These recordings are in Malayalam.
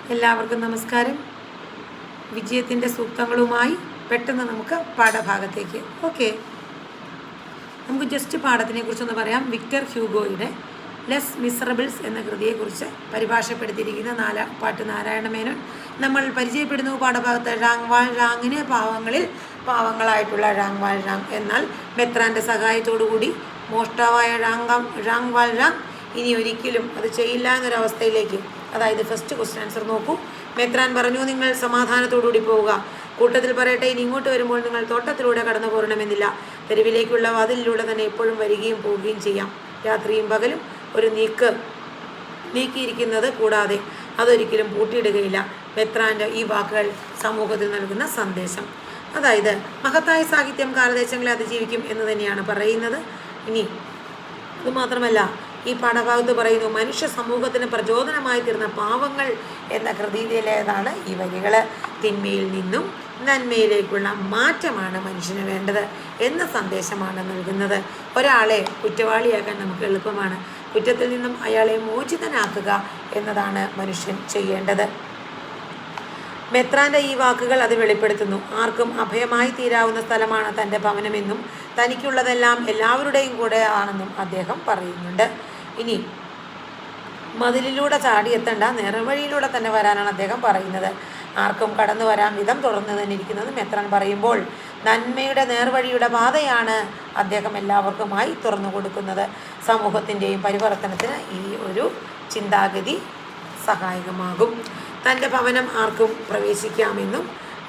എല്ലാവർക്കും നമസ്കാരം. വിജയത്തിൻ്റെ സൂക്തങ്ങളുമായി പെട്ടെന്ന് നമുക്ക് പാഠഭാഗത്തേക്ക്. ഓക്കെ, നമുക്ക് ജസ്റ്റ് പാഠത്തിനെ കുറിച്ചൊന്ന് പറയാം. വിക്ടർ ഹ്യൂഗോയുടെ ലെസ് മിസറബിൾസ് എന്ന കൃതിയെക്കുറിച്ച് പരിഭാഷപ്പെടുത്തിയിരിക്കുന്ന പാട്ട് നാരായണ മേനോൻ നമ്മൾ പരിചയപ്പെടുന്നു. പാഠഭാഗത്ത് ഴാങ്ങിന് പാവങ്ങളിൽ പാവങ്ങളായിട്ടുള്ള ഴാങ് എന്നാൽ മെത്രാൻ്റെ സഹായത്തോടുകൂടി മോഷ്ടാവായ ഴാങ് ഇനി ഒരിക്കലും അത് ചെയ്യില്ല എന്നൊരവസ്ഥയിലേക്ക്, അതായത് ഫസ്റ്റ് ക്വസ്റ്റ്യൻ ആൻസർ നോക്കൂ. മെത്രാൻ പറഞ്ഞു, നിങ്ങൾ സമാധാനത്തോടുകൂടി പോവുക. കൂട്ടത്തിൽ പറയട്ടെ, ഇനി ഇങ്ങോട്ട് വരുമ്പോൾ നിങ്ങൾ തോട്ടത്തിലൂടെ കടന്നു പോരണമെന്നില്ല. തെരുവിലേക്കുള്ള വാതിലിലൂടെ തന്നെ എപ്പോഴും വരികയും പോവുകയും ചെയ്യാം. രാത്രിയും പകലും ഒരു നീക്കിയിരിക്കുന്നത് കൂടാതെ അതൊരിക്കലും പൂട്ടിയിടുകയില്ല. മെത്രാൻ്റെ ഈ വാക്കുകൾ സമൂഹത്തിൽ നൽകുന്ന സന്ദേശം, അതായത് മഹത്തായ സാഹിത്യം കാലദേശങ്ങളെ അതിജീവിക്കും എന്ന് തന്നെയാണ് പറയുന്നത്. ഇനി അതുമാത്രമല്ല, ഈ പാഠഭാഗത്ത് പറയുന്നു, മനുഷ്യ സമൂഹത്തിന് പ്രചോദനമായി തീർന്ന പാവങ്ങൾ എന്ന കൃതിയിലേതാണ് ഈ വരികൾ. തിന്മയിൽ നിന്നും നന്മയിലേക്കുള്ള മാറ്റമാണ് മനുഷ്യന് വേണ്ടത് എന്ന സന്ദേശമാണ് നൽകുന്നത്. ഒരാളെ കുറ്റവാളിയാക്കാൻ നമുക്ക് എളുപ്പമാണ്. കുറ്റത്തിൽ നിന്നും അയാളെ മോചിതനാക്കുക എന്നതാണ് മനുഷ്യൻ ചെയ്യേണ്ടത്. മെത്രാൻ്റെ ഈ വാക്കുകൾ അത് വെളിപ്പെടുത്തുന്നു. ആർക്കും അഭയമായി തീരാവുന്ന സ്ഥലമാണ് തൻ്റെ ഭവനമെന്നും തനിക്കുള്ളതെല്ലാം എല്ലാവരുടെയും കൂടെ ആണെന്നും അദ്ദേഹം പറയുന്നുണ്ട്. ഇനി മതിലിലൂടെ ചാടിയെത്തേണ്ട നേർവഴിയിലൂടെ തന്നെ വരാനാണ് അദ്ദേഹം പറയുന്നത്. ആർക്കും കടന്നു വരാൻ വിധം തുറന്നു തന്നെ ഇരിക്കുന്നത് മെത്രാൻ പറയുമ്പോൾ നന്മയുടെ നേർവഴിയുടെ പാതയാണ് അദ്ദേഹം എല്ലാവർക്കുമായി തുറന്നു കൊടുക്കുന്നത്. സമൂഹത്തിൻ്റെയും പരിവർത്തനത്തിന് ഈ ഒരു ചിന്താഗതി സഹായകമാകും. തൻ്റെ ഭവനം ആർക്കും പ്രവേശിക്കാമെന്നും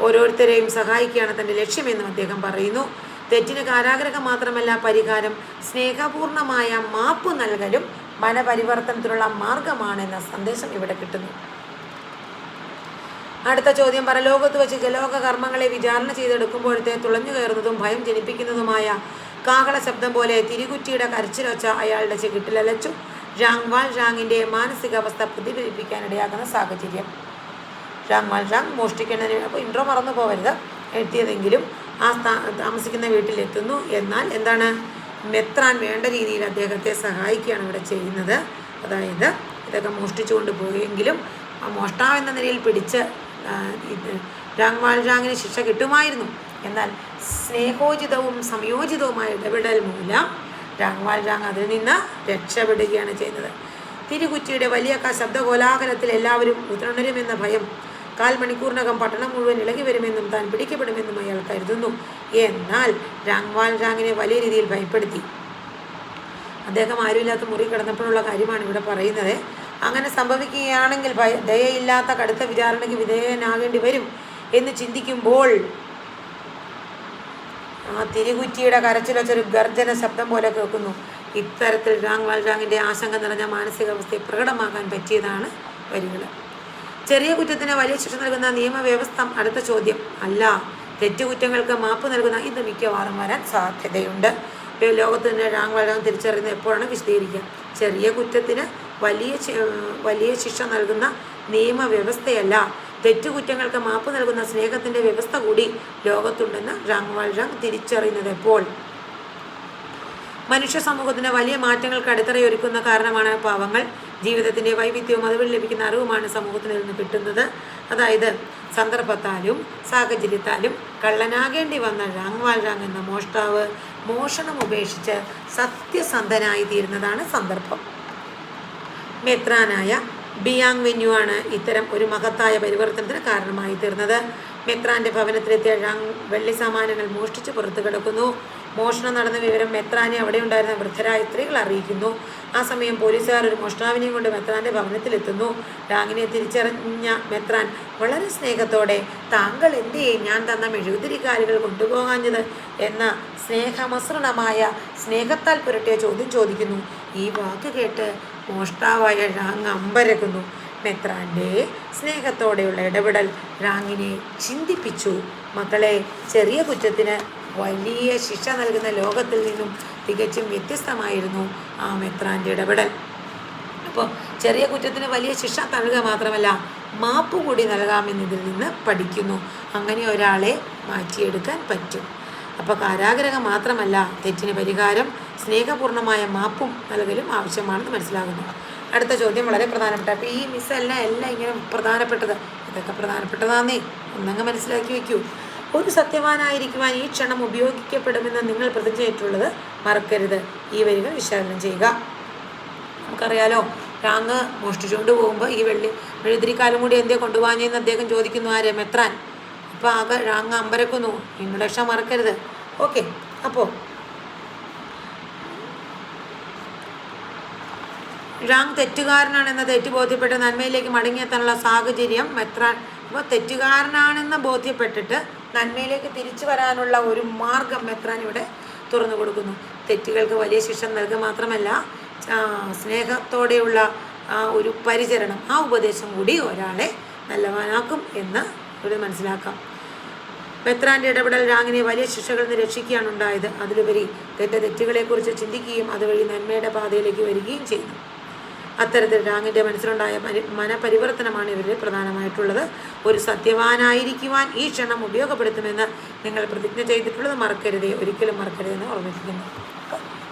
ഓരോരുത്തരെയും സഹായിക്കുകയാണ് തൻ്റെ ലക്ഷ്യമെന്നും അദ്ദേഹം പറയുന്നു. തെറ്റിന് കാരാഗ്രഹം മാത്രമല്ല, പരിഹാരം സ്നേഹപൂർണമായ മാപ്പ് നൽകലും മനപരിവർത്തനത്തിനുള്ള മാർഗമാണെന്ന സന്ദേശം ഇവിടെ കിട്ടുന്നു. അടുത്ത ചോദ്യം, പരലോകത്ത് വെച്ച് ജലോക കർമ്മങ്ങളെ വിചാരണ ചെയ്തെടുക്കുമ്പോഴത്തെ തുളഞ്ഞു കയറുന്നതും ഭയം ജനിപ്പിക്കുന്നതുമായ കാഹള ശബ്ദം പോലെ തിരികുറ്റിയുടെ കരച്ചിലൊച്ച അയാളുടെ ചെകിട്ടിലലച്ചു. ഴാങ്ങിൻ്റെ മാനസികാവസ്ഥ പ്രതിഫലിപ്പിക്കാനിടയാക്കുന്ന സാഹചര്യം. ഴാങ് മോഷ്ടിക്കുന്നതിന്, അപ്പോൾ ഇൻട്രോ മറന്നു പോകരുത്, എത്തിയതെങ്കിലും താമസിക്കുന്ന വീട്ടിലെത്തുന്നു. എന്നാൽ എന്താണ്, മെത്രാൻ വേണ്ട രീതിയിൽ അദ്ദേഹത്തെ സഹായിക്കുകയാണ് ഇവിടെ ചെയ്യുന്നത്. അതായത് ഇതൊക്കെ മോഷ്ടിച്ചുകൊണ്ട് പോയെങ്കിലും ആ മോഷ്ടാവ് എന്ന നിലയിൽ പിടിച്ച് ഴാങ്ങിന് ശിക്ഷ കിട്ടുമായിരുന്നു. എന്നാൽ സ്നേഹോചിതവും സംയോജിതവുമായ ഇടപെടൽ മൂലം ഴാങ് അതിൽ നിന്ന് രക്ഷപ്പെടുകയാണ് ചെയ്യുന്നത്. തിരുകുറ്റിയുടെ വലിയ ശബ്ദകോലാഹലത്തിൽ എല്ലാവരും ഉണരുമെന്ന ഭയം, 1/4 മണിക്കൂറിനകം പട്ടണം മുഴുവൻ ഇളകി വരുമെന്നും താൻ പിടിക്കപ്പെടുമെന്നും അയാൾ കരുതുന്നു. എന്നാൽ ഴാങ്ങിനെ വലിയ രീതിയിൽ ഭയപ്പെടുത്തി. അദ്ദേഹം ആരുമില്ലാത്ത മുറി കിടന്നപ്പോഴുള്ള കാര്യമാണ് ഇവിടെ പറയുന്നത്. അങ്ങനെ സംഭവിക്കുകയാണെങ്കിൽ ദയയില്ലാത്ത കടുത്ത വിചാരണയ്ക്ക് വിധേയനാകേണ്ടി വരും എന്ന് ചിന്തിക്കുമ്പോൾ ആ തിരുകുറ്റിയുടെ കരച്ചിലൊച്ചൊരു ഗർജന ശബ്ദം പോലെ കേൾക്കുന്നു. ഇത്തരത്തിൽ ഴാങ്ങിൻ്റെ ആശങ്ക നിറഞ്ഞ മാനസികാവസ്ഥയെ പ്രകടമാക്കാൻ പറ്റിയതാണ് വരികൾ. ചെറിയ കുറ്റത്തിന് വലിയ ശിക്ഷ നൽകുന്ന നിയമവ്യവസ്ഥ അടുത്ത ചോദ്യം അല്ല. തെറ്റുകുറ്റങ്ങൾക്ക് മാപ്പ് നൽകുന്ന ഇത് മിക്കവാറും വരാൻ സാധ്യതയുണ്ട്. ലോകത്ത് തന്നെ ഴാങ് തിരിച്ചറിയുന്നത് എപ്പോഴാണ് വിശദീകരിക്കുക. ചെറിയ കുറ്റത്തിന് വലിയ ശിക്ഷ നൽകുന്ന നിയമവ്യവസ്ഥയല്ല, തെറ്റുകുറ്റങ്ങൾക്ക് മാപ്പ് നൽകുന്ന സ്നേഹത്തിൻ്റെ വ്യവസ്ഥ കൂടി ലോകത്തുണ്ടെന്ന് ഴാങ് തിരിച്ചറിയുന്നത് എപ്പോൾ? മനുഷ്യ സമൂഹത്തിന് വലിയ മാറ്റങ്ങൾക്ക് അടിത്തറയൊരുക്കുന്ന കാരണമാണ് പാവങ്ങൾ. ജീവിതത്തിൻ്റെ വൈവിധ്യവും അതുവഴി ലഭിക്കുന്ന അറിവുമാണ് സമൂഹത്തിൽ നിന്ന് കിട്ടുന്നത്. അതായത് സന്ദർഭത്താലും സാഹചര്യത്താലും കള്ളനാകേണ്ടി വന്ന ഴാങ് എന്ന മോഷ്ടാവ് മോഷണം ഉപേക്ഷിച്ച് സത്യസന്ധനായി തീരുന്നതാണ് സന്ദർഭം. മെത്രാനായ ബിയാങ് വെന്യുവാണ് ഇത്തരം ഒരു മഹത്തായ പരിവർത്തനത്തിന് കാരണമായി തീർന്നത്. മെത്രാൻ്റെ ഭവനത്തിലെത്തിയ ഴാങ് വെള്ളി സാമാനങ്ങൾ മോഷ്ടിച്ച് പുറത്തു കിടക്കുന്നു. മോഷണം നടന്ന വിവരം മെത്രാനെ അവിടെ ഉണ്ടായിരുന്ന വൃദ്ധരായ സ്ത്രീകൾ അറിയിക്കുന്നു. ആ സമയം പോലീസുകാർ ഒരു മോഷ്ടാവിനെയും കൊണ്ട് മെത്രാൻ്റെ ഭവനത്തിലെത്തുന്നു. ഴാങ്ങിനെ തിരിച്ചറിഞ്ഞ മെത്രാൻ വളരെ സ്നേഹത്തോടെ, താങ്കൾ എന്തേ ഞാൻ തന്ന മെഴുകുതിരിക്കാലുകൾ കൊണ്ടുപോകാഞ്ഞത് എന്ന സ്നേഹമസൃണമായ സ്നേഹത്താൽ പുരട്ടിയ ചോദ്യം ചോദിക്കുന്നു. ഈ വാക്ക് കേട്ട് മോഷ്ടാവായ ഴാങ് അമ്പരക്കുന്നു. മെത്രാൻ്റെ സ്നേഹത്തോടെയുള്ള ഇടപെടൽ ഴാങ്ങിനെ ചിന്തിപ്പിച്ചു. മക്കളെ, ചെറിയ കുറ്റത്തിന് വലിയ ശിക്ഷ നൽകുന്ന ലോകത്തിൽ നിന്നും തികച്ചും വ്യത്യസ്തമായിരുന്നു ആ മെത്രാൻ്റെ ഇടപെടൽ. അപ്പോൾ ചെറിയ കുറ്റത്തിന് വലിയ ശിക്ഷ നൽകുക മാത്രമല്ല, മാപ്പ് കൂടി നൽകാമെന്നതിൽ നിന്ന് പഠിക്കുന്നു. അങ്ങനെ ഒരാളെ മാറ്റിയെടുക്കാൻ പറ്റും. അപ്പോൾ കാരാഗ്രഹം മാത്രമല്ല, തെറ്റിന് പരിഹാരം സ്നേഹപൂർണമായ മാപ്പും നൽകലും ആവശ്യമാണെന്ന് മനസ്സിലാകുന്നു. അടുത്ത ചോദ്യം വളരെ പ്രധാനപ്പെട്ട. അപ്പോൾ ഈ മിസ്സെല്ലാം ഇങ്ങനെ പ്രധാനപ്പെട്ടത്, ഇതൊക്കെ പ്രധാനപ്പെട്ടതാന്നേ, ഒന്നങ്ങ് മനസ്സിലാക്കി വയ്ക്കൂ. ഒരു സത്യവാനായിരിക്കുവാൻ ഈ ക്ഷണം ഉപയോഗിക്കപ്പെടുമെന്ന് നിങ്ങൾ പ്രതിജ്ഞയിട്ടുള്ളത് മറക്കരുത്. ഈ വരികൾ വിശകലനം ചെയ്യുക. നമുക്കറിയാലോ, രാങ് മോഷ്ടിച്ചുകൊണ്ട് പോകുമ്പോൾ ഈ വെഴുതിരിക്കാലും കൂടി എന്തേ കൊണ്ടുപോകാഞ്ഞെന്ന് അദ്ദേഹം ചോദിക്കുന്നു. ആര്? മെത്രാൻ. അപ്പോൾ ആകെ രാങ് അമ്പരക്കുന്നു. ഇൻട്രൊഡക്ഷൻ മറക്കരുത്. ഓക്കെ. അപ്പോൾ രാങ് തെറ്റുകാരനാണെന്ന തെറ്റ് ബോധ്യപ്പെട്ട് നന്മയിലേക്ക് മടങ്ങിയെത്താനുള്ള സാഹചര്യം മെത്രാൻ. അപ്പോൾ തെറ്റുകാരനാണെന്ന് ബോധ്യപ്പെട്ടിട്ട് നന്മയിലേക്ക് തിരിച്ചു വരാനുള്ള ഒരു മാർഗം മെത്രാൻ ഇവിടെ തുറന്നു കൊടുക്കുന്നു. തെറ്റുകൾക്ക് വലിയ ശിക്ഷ നൽകുക മാത്രമല്ല, സ്നേഹത്തോടെയുള്ള ഒരു പരിചരണം, ആ ഉപദേശം കൂടി ഒരാളെ നല്ലവാനാക്കും എന്ന് ഇവിടെ മനസ്സിലാക്കാം. മെത്രാൻ്റെ ഇടപെടൽ രാങ്ങിനെ വലിയ ശിക്ഷകളിൽ നിന്ന് രക്ഷിക്കുകയാണ് ഉണ്ടായത്. അതിലുപരി തെറ്റുകളെക്കുറിച്ച് ചിന്തിക്കുകയും അതുവഴി നന്മയുടെ പാതയിലേക്ക് വരികയും ചെയ്യുന്നു. അത്തരത്തിൽ രാങ്ങിൻ്റെ മനസ്സിലുണ്ടായ മനപരിവർത്തനമാണ് ഇവരിൽ പ്രധാനമായിട്ടുള്ളത്. ഒരു സത്യവാനായിരിക്കുവാൻ ഈ ക്ഷണം ഉപയോഗപ്പെടുത്തുമെന്ന് നിങ്ങൾ പ്രതിജ്ഞ ചെയ്തിട്ടുള്ളത് മറക്കരുതേ, ഒരിക്കലും മറക്കരുതെന്ന് ഓർമ്മിപ്പിക്കുന്നു.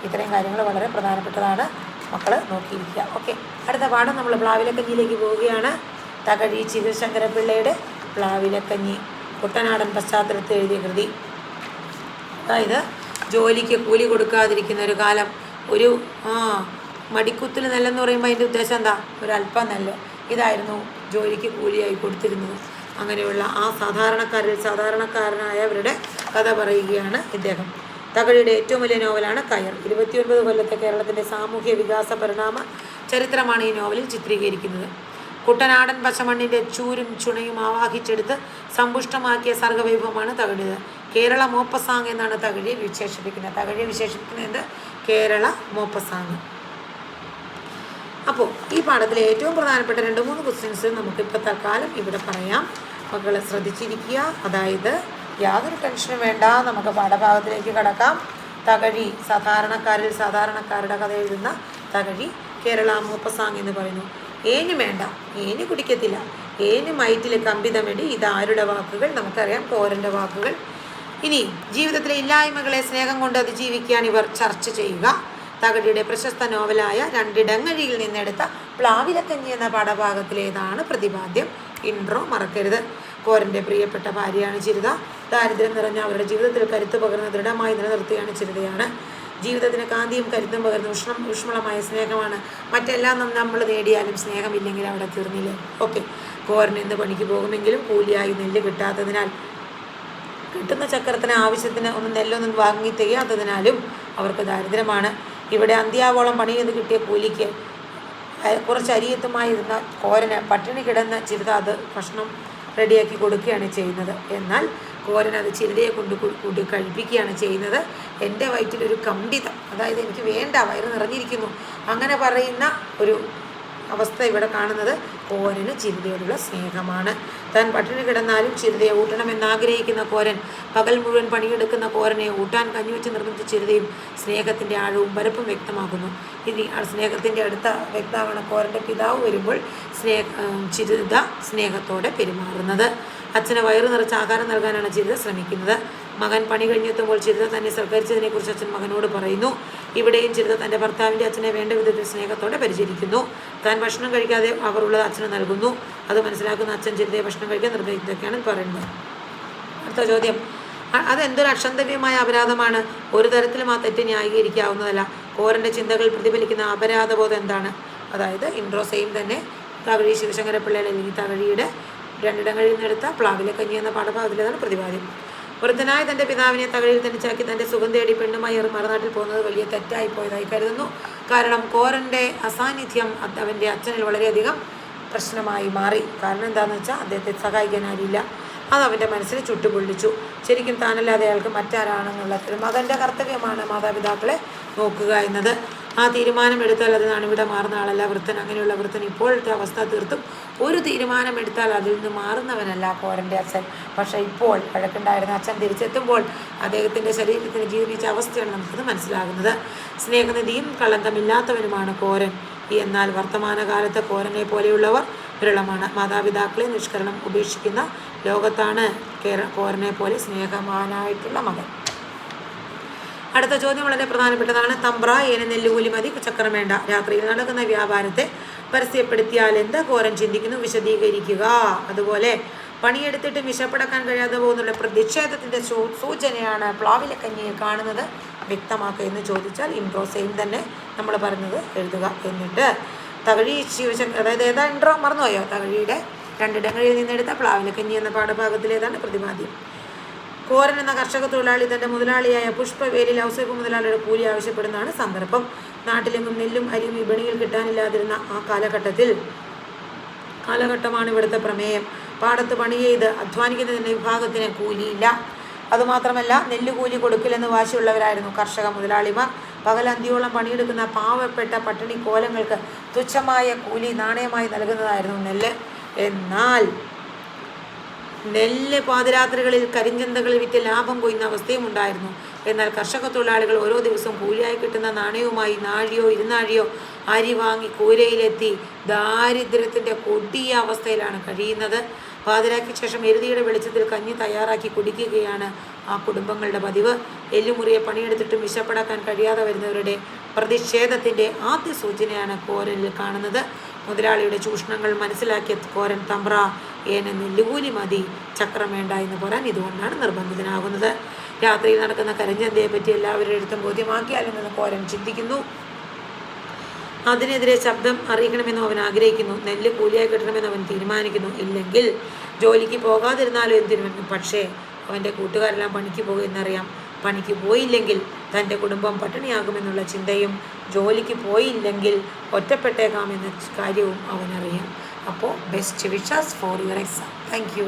ഇത്രയും കാര്യങ്ങൾ വളരെ പ്രധാനപ്പെട്ടതാണ്, മക്കൾ നോക്കിയിരിക്കുക. ഓക്കെ. അടുത്ത പാഠം നമ്മൾ പ്ലാവിലക്കഞ്ഞിയിലേക്ക് പോവുകയാണ്. തകഴി ശിവശങ്കരപിള്ളയുടെ പ്ലാവിലക്കഞ്ഞി, കുട്ടനാടൻ പശ്ചാത്തലത്തിൽ എഴുതിയ കൃതി. അതായത് ജോലിക്ക് കൂലി കൊടുക്കാതിരിക്കുന്ന ഒരു കാലം, ഒരു മടിക്കുത്തിൽ നെല്ലെന്ന് പറയുമ്പോൾ അതിൻ്റെ ഉദ്ദേശം എന്താ? ഒരല്പം നെല്ല്. ഇതായിരുന്നു ജോലിക്ക് കൂലിയായി കൊടുത്തിരുന്നത്. അങ്ങനെയുള്ള ആ സാധാരണക്കാരനായവരുടെ കഥ പറയുകയാണ് ഇദ്ദേഹം. തകഴിയുടെ ഏറ്റവും വലിയ നോവലാണ് കയർ. 29 കൊല്ലത്തെ കേരളത്തിൻ്റെ സാമൂഹ്യ വികാസ പരിണാമ ചരിത്രമാണ് ഈ നോവലിൽ ചിത്രീകരിക്കുന്നത്. കുട്ടനാടൻ പച്ചമണ്ണിൻ്റെ ചൂരും ചുണയും ആവാഹിച്ചെടുത്ത് സമ്പുഷ്ടമാക്കിയ സർഗവൈഭവമാണ് തകഴിയത്. കേരള മോപ്പസാങ് എന്നാണ് തകഴിയെ വിശേഷിപ്പിക്കുന്നത്. തകഴിയെ വിശേഷിപ്പിക്കുന്നത് കേരള മോപ്പസാങ്. അപ്പോൾ ഈ പാഠത്തിലെ ഏറ്റവും പ്രധാനപ്പെട്ട 2-3 ക്വസ്റ്റ്യൻസ് നമുക്കിപ്പോൾ തൽക്കാലം ഇവിടെ പറയാം. മക്കൾ ശ്രദ്ധിച്ചിരിക്കുക. അതായത് യാതൊരു ടെൻഷനും വേണ്ട, നമുക്ക് പാഠഭാഗത്തിലേക്ക് കടക്കാം. തകഴി, സാധാരണക്കാരുടെ കഥ എഴുതുന്ന തകഴി കേരള മോപ്പസാങ് എന്ന് പറയുന്നു. ഏന് വേണ്ട, ഏന് കുടിക്കത്തില്ല, ഏന് മൈറ്റിൽ കമ്പിതമെടി. ഇതാരുടെ വാക്കുകൾ? നമുക്കറിയാം, കോരൻ്റെ വാക്കുകൾ. ഇനി ജീവിതത്തിലെ ഇല്ലായ്മകളെ സ്നേഹം കൊണ്ട് അതിജീവിക്കാൻ ഇവർ ചർച്ച ചെയ്യുക. തകഴിയുടെ പ്രശസ്ത നോവലായ രണ്ടിടങ്ങഴിയിൽ നിന്നെടുത്ത പ്ലാവിലക്കഞ്ഞി എന്ന പാഠഭാഗത്തിലേതാണ് പ്രതിപാദ്യം. ഇൻട്രോ മറക്കരുത്. കോരൻ്റെ പ്രിയപ്പെട്ട ഭാര്യയാണ് ചിരിത. ദാരിദ്ര്യം നിറഞ്ഞ അവരുടെ ജീവിതത്തിൽ കരുത്ത് പകർന്ന് ദൃഢമായി നിലനിർത്തുകയാണ് ചിരിതയാണ്. ജീവിതത്തിന് കാന്തിയും കരുത്തും പകർന്ന് ഊഷ്മളമായ സ്നേഹമാണ്. മറ്റെല്ലാം നമ്മൾ നേടിയാലും സ്നേഹമില്ലെങ്കിൽ അവിടെ തീർന്നില്ലേ. ഓക്കെ. കോരൻ ഇന്ന് പണിക്ക് പോകുമെങ്കിലും കൂലിയായി നെല്ല് കിട്ടാത്തതിനാൽ, കിട്ടുന്ന ചക്രത്തിന് ആവശ്യത്തിന് നെല്ലൊന്നും വാങ്ങി തികയാത്തതിനാലും അവർക്ക് ദാരിദ്ര്യമാണ്. ഇവിടെ അന്ത്യാവോളം പണി ചെയ്ത് കിട്ടിയ കൂലിക്ക് കുറച്ച് അരിയത്തുമായിരുന്ന കോരന് പട്ടിണി കിടന്ന ചിരിത അത് ഭക്ഷണം റെഡിയാക്കി കൊടുക്കുകയാണ് ചെയ്യുന്നത്. എന്നാൽ കോരൻ അത് ചിരിതയെ കൊണ്ട് കഴിപ്പിക്കുകയാണ് ചെയ്യുന്നത്. എൻ്റെ വയറ്റിലൊരു കമ്പിതം, അതായത് എനിക്ക് വേണ്ട, വയറ് നിറഞ്ഞിരിക്കുന്നു, അങ്ങനെ പറയുന്ന ഒരു അവസ്ഥ ഇവിടെ കാണുന്നത് കോരന് ചിരിതയോടുള്ള സ്നേഹമാണ്. താൻ പട്ടിണി കിടന്നാലും ചിരിതയെ ഊട്ടണമെന്നാഗ്രഹിക്കുന്ന കോരൻ, പകൽ മുഴുവൻ പണിയെടുക്കുന്ന കോരനെ ഊട്ടാൻ കഞ്ഞിവെച്ച് നിർമ്മിച്ച ചിരിതയും സ്നേഹത്തിൻ്റെ ആഴവും പരപ്പും വ്യക്തമാക്കുന്നു. ഇനി ആ സ്നേഹത്തിൻ്റെ അടുത്ത വ്യക്തമാണ് കോരൻ്റെ പിതാവ് വരുമ്പോൾ ചിരിത സ്നേഹത്തോടെ പെരുമാറുന്നത്. അച്ഛന് വയറ് നിറച്ച് ആഹാരം നൽകാനാണ് ചിരിത ശ്രമിക്കുന്നത്. മകൻ പണി കഴിഞ്ഞെത്തുമ്പോൾ ചിരിത തന്നെ സൽക്കരിച്ചതിനെക്കുറിച്ച് അച്ഛൻ മകനോട് പറയുന്നു. ഇവിടെയും ചിരിത തൻ്റെ ഭർത്താവിൻ്റെ അച്ഛനെ വേണ്ട വിധത്തിൽ സ്നേഹത്തോടെ പരിചരിക്കുന്നു. താൻ ഭക്ഷണം കഴിക്കാതെ അവർ ഉള്ളത് അച്ഛന് നൽകുന്നു. അത് മനസ്സിലാക്കുന്ന അച്ഛൻ ചിരിതയെ ഭക്ഷണം കഴിക്കാൻ നിർദ്ദേശിക്കുകയാണ് പറയുന്നത്. അടുത്ത ചോദ്യം, അതെന്തൊരു അക്ഷന്തവ്യമായ അപരാധമാണ്? ഒരു തരത്തിലും ആ തെറ്റ് ന്യായീകരിക്കാവുന്നതല്ല. കോരൻ്റെ ചിന്തകൾ പ്രതിഫലിക്കുന്ന അപരാധബോധം എന്താണ്? അതായത് ഇൻട്രോ സെയിം തന്നെ. തകഴി ശിവശങ്കരപിള്ളയുടെ അല്ലെങ്കിൽ തകഴിയുടെ രണ്ടിടങ്ങളിൽ നിന്നെടുത്ത പ്ലാവിലക്കഞ്ഞി എന്ന പാഠഭാഗത്തിലേതാണ് പ്രതിപാദ്യം. വൃദ്ധനായ തൻ്റെ പിതാവിനെ തകഴിയിൽ തനിച്ചാക്കി തൻ്റെ സുഖം തേടി പെണ്ണുമായി മറുനാട്ടിൽ പോകുന്നത് വലിയ തെറ്റായിപ്പോയതായി കരുതുന്നു. കാരണം കോരൻ്റെ അസാന്നിധ്യം അവൻ്റെ അച്ഛനിൽ വളരെയധികം പ്രശ്നമായി മാറി. കാരണം എന്താണെന്ന് വെച്ചാൽ അദ്ദേഹത്തെ സഹായിക്കാൻ ആരില്ല. അത് അവൻ്റെ മനസ്സിൽ ചുട്ടുപൊള്ളിച്ചു. ശരിക്കും താനല്ലാതെ അയാൾക്ക് മറ്റാരാണെന്നുള്ള മകൻ്റെ കർത്തവ്യമാണ് മാതാപിതാക്കളെ നോക്കുക എന്നത്. ആ തീരുമാനമെടുത്താൽ അത് നാണിവിടെ മാറുന്ന ആളല്ല വൃദ്ധൻ. അങ്ങനെയുള്ള വൃദ്ധൻ ഇപ്പോഴത്തെ അവസ്ഥ തീർത്തും ഒരു തീരുമാനമെടുത്താൽ അതിൽ നിന്ന് മാറുന്നവനല്ല കോരൻ്റെ അച്ഛൻ. പക്ഷേ ഇപ്പോൾ വഴക്കുണ്ടായിരുന്ന അച്ഛൻ തിരിച്ചെത്തുമ്പോൾ അദ്ദേഹത്തിൻ്റെ ശരീരത്തിന് ജീവിച്ച അവസ്ഥയാണ് നമുക്കത് മനസ്സിലാകുന്നത്. സ്നേഹനിധിയും കളങ്കമില്ലാത്തവനുമാണ് കോരൻ. എന്നാൽ വർത്തമാനകാലത്ത് കോരനെ പോലെയുള്ളവർ വിരളമാണ്. മാതാപിതാക്കളെ നിഷ്കരണം ഉപേക്ഷിക്കുന്ന ലോകത്താണ് കോരനെ പോലെ സ്നേഹവാനായിട്ടുള്ള മകൻ. അടുത്ത ചോദ്യം വളരെ പ്രധാനപ്പെട്ടതാണ്. തമ്പ്ര ഏന നെല്ലുകൂലി മതി ചക്രം വേണ്ട. രാത്രിയിൽ നടക്കുന്ന വ്യാപാരത്തെ പരസ്യപ്പെടുത്തിയാൽ എന്ത്? കോരൻ ചിന്തിക്കുന്നു, വിശദീകരിക്കുക. അതുപോലെ പണിയെടുത്തിട്ട് വിശപ്പടക്കാൻ കഴിയാതെ പോകുന്നുള്ള പ്രതിഷേധത്തിൻ്റെ സൂചനയാണ് പ്ലാവിലെ കഞ്ഞിയിൽ കാണുന്നത്, വ്യക്തമാക്കുക എന്ന് ചോദിച്ചാൽ ഇൻട്രോ സെയിം തന്നെ നമ്മൾ പറഞ്ഞത് എഴുതുക. എന്നിട്ട് തകഴി ശിവശങ്കർ, അതായത് ഏതാ ഇൻട്രോ മറന്നുപോയോ? തകഴിയുടെ രണ്ടിടങ്ങളിൽ നിന്നെടുത്ത പ്ലാവിലെ കഞ്ഞി എന്ന പാഠഭാഗത്തിലേതാണ് പ്രതിപാദ്യം. കോരൻ എന്ന കർഷക തൊഴിലാളി തൻ്റെ മുതലാളിയായ പുഷ്പവേലിൽ ഔസേപ്പ് മുതലാളിയുടെ കൂലി ആവശ്യപ്പെടുന്നതാണ് സന്ദർഭം. നാട്ടിലെങ്ങും നെല്ലും അരിയും വിപണിയിൽ കിട്ടാനില്ലാതിരുന്ന ആ കാലഘട്ടമാണ് ഇവിടുത്തെ പ്രമേയം. പാടത്ത് പണി ചെയ്ത് അധ്വാനിക്കുന്നതിൻ്റെ വിഭാഗത്തിന് കൂലിയില്ല. അതുമാത്രമല്ല, നെല്ലുകൂലി കൊടുക്കില്ലെന്ന് വാശിയുള്ളവരായിരുന്നു കർഷക മുതലാളിമാർ. പകലന്തിയോളം പണിയെടുക്കുന്ന പാവപ്പെട്ട പട്ടിണി കോലങ്ങൾക്ക് തുച്ഛമായ കൂലി നാണയമായി നൽകുന്നതായിരുന്നു നെല്ല്. എന്നാൽ നെല്ല് പാതിരാത്രികളിൽ കരിഞ്ചന്തകളിൽ വിറ്റ് ലാഭം കൊയ്യുന്ന അവസ്ഥയും ഉണ്ടായിരുന്നു. എന്നാൽ കർഷക തൊഴിലാളികൾ ഓരോ ദിവസവും കൂലിയായി കിട്ടുന്ന നാണയവുമായി നാഴിയോ ഇരുനാഴിയോ അരി വാങ്ങി കൂരയിലെത്തി ദാരിദ്ര്യത്തിൻ്റെ കൊടിയ അവസ്ഥയിലാണ് കഴിയുന്നത്. പാതിരായ്ക്ക് ശേഷം എരുതിയുടെ വെളിച്ചത്തിൽ കഞ്ഞി തയ്യാറാക്കി കുടിക്കുകയാണ് ആ കുടുംബങ്ങളുടെ പതിവ്. എല്ലുമുറിയെ പണിയെടുത്തിട്ടും വിശപ്പടക്കാൻ കഴിയാതെ വരുന്നവരുടെ പ്രതിഷേധത്തിൻ്റെ ആദ്യ സൂചനയാണ് കോരനിൽ കാണുന്നത്. മുതലാളിയുടെ ചൂഷണങ്ങൾ മനസ്സിലാക്കിയ കോരൻ തമ്പ്ര ഏന നെല്ലുകൂലി മതി ചക്രം വേണ്ട എന്ന് പറയാൻ ഇതുകൊണ്ടാണ് നിർബന്ധിതനാകുന്നത്. രാത്രിയിൽ നടക്കുന്ന കരിഞ്ചന്തയെ പറ്റി എല്ലാവരുടെ അടുത്തും ബോധ്യമാക്കിയാലെന്ന് കോരൻ ചിന്തിക്കുന്നു. അതിനെതിരെ ശബ്ദം അറിയിക്കണമെന്നും അവൻ ആഗ്രഹിക്കുന്നു. നെല്ല് കൂലിയായി കിട്ടണമെന്ന് അവൻ തീരുമാനിക്കുന്നു. ഇല്ലെങ്കിൽ ജോലിക്ക് പോകാതിരുന്നാലും എന്ന് തീരുമാനിക്കും. പക്ഷേ അവൻ്റെ കൂട്ടുകാരെല്ലാം പണിക്ക് പോകുമെന്നറിയാം. പണിക്ക് പോയില്ലെങ്കിൽ തൻ്റെ കുടുംബം പട്ടിണിയാകുമെന്നുള്ള ചിന്തയും ജോലിക്ക് പോയില്ലെങ്കിൽ ഒറ്റപ്പെട്ടേക്കാമെന്ന കാര്യവും അവനറിയാം. അപ്പോൾ best wishes for your exam. Thank you.